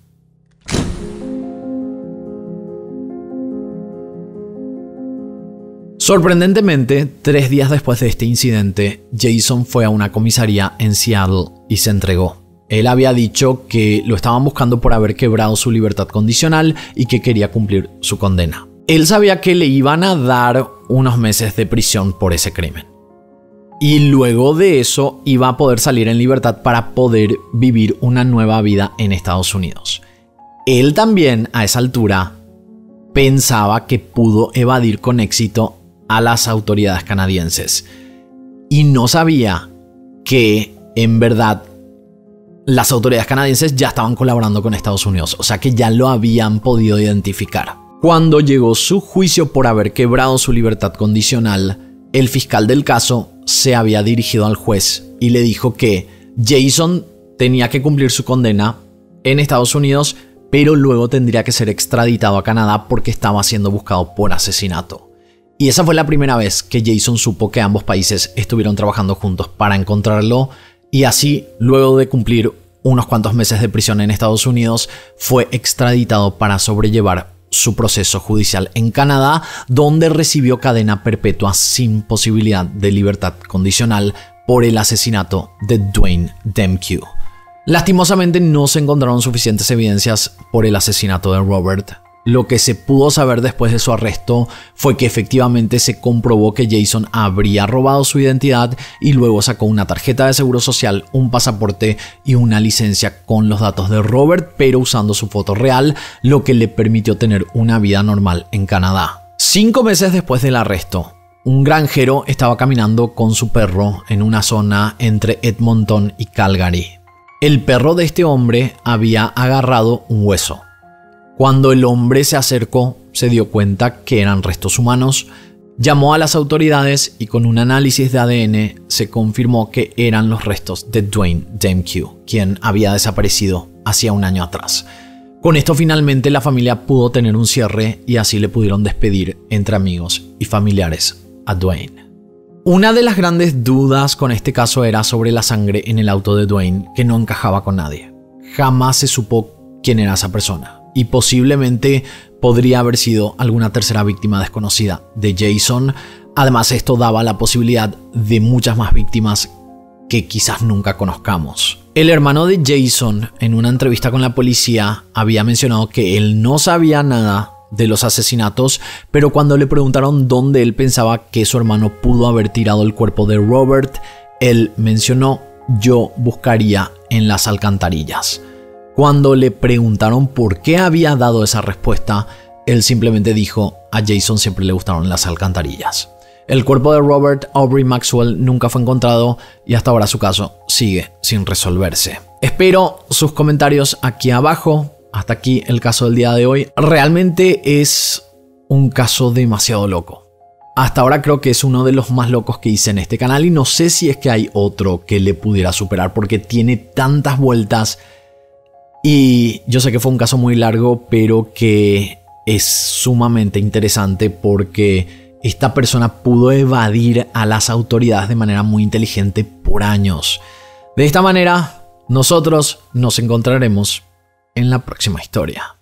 Sorprendentemente, 3 días después de este incidente, Jason fue a una comisaría en Seattle y se entregó. Él había dicho que lo estaban buscando por haber quebrado su libertad condicional y que quería cumplir su condena. Él sabía que le iban a dar unos meses de prisión por ese crimen. Y luego de eso iba a poder salir en libertad para poder vivir una nueva vida en Estados Unidos. Él también, a esa altura, pensaba que pudo evadir con éxito a las autoridades canadienses. Y no sabía que, en verdad, las autoridades canadienses ya estaban colaborando con Estados Unidos. O sea que ya lo habían podido identificar. Cuando llegó su juicio por haber quebrado su libertad condicional, el fiscal del caso se había dirigido al juez y le dijo que Jason tenía que cumplir su condena en Estados Unidos, pero luego tendría que ser extraditado a Canadá porque estaba siendo buscado por asesinato. Y esa fue la primera vez que Jason supo que ambos países estuvieron trabajando juntos para encontrarlo, y así, luego de cumplir unos cuantos meses de prisión en Estados Unidos, fue extraditado para sobrellevar su proceso judicial en Canadá, donde recibió cadena perpetua sin posibilidad de libertad condicional por el asesinato de Dwayne Demke. Lastimosamente no se encontraron suficientes evidencias por el asesinato de Robert. Lo que se pudo saber después de su arresto fue que efectivamente se comprobó que Jason habría robado su identidad y luego sacó una tarjeta de seguro social, un pasaporte y una licencia con los datos de Robert, pero usando su foto real, lo que le permitió tener una vida normal en Canadá. 5 meses después del arresto, un granjero estaba caminando con su perro en una zona entre Edmonton y Calgary. El perro de este hombre había agarrado un hueso. Cuando el hombre se acercó, se dio cuenta que eran restos humanos, llamó a las autoridades y con un análisis de ADN se confirmó que eran los restos de Dwayne Demke, quien había desaparecido hacía un año atrás. Con esto finalmente la familia pudo tener un cierre y así le pudieron despedir entre amigos y familiares a Dwayne. Una de las grandes dudas con este caso era sobre la sangre en el auto de Dwayne, que no encajaba con nadie. Jamás se supo quién era esa persona. Y posiblemente podría haber sido alguna tercera víctima desconocida de Jason. Además, esto daba la posibilidad de muchas más víctimas que quizás nunca conozcamos. El hermano de Jason, en una entrevista con la policía, había mencionado que él no sabía nada de los asesinatos, pero cuando le preguntaron dónde él pensaba que su hermano pudo haber tirado el cuerpo de Robert, él mencionó: "Yo buscaría en las alcantarillas". Cuando le preguntaron por qué había dado esa respuesta, él simplemente dijo: "A Jason siempre le gustaron las alcantarillas". El cuerpo de Robert Aubrey Maxwell nunca fue encontrado y hasta ahora su caso sigue sin resolverse. Espero sus comentarios aquí abajo. Hasta aquí el caso del día de hoy. Realmente es un caso demasiado loco. Hasta ahora creo que es uno de los más locos que hice en este canal y no sé si es que hay otro que le pudiera superar porque tiene tantas vueltas y yo sé que fue un caso muy largo, pero que es sumamente interesante porque esta persona pudo evadir a las autoridades de manera muy inteligente por años. De esta manera, nosotros nos encontraremos en la próxima historia.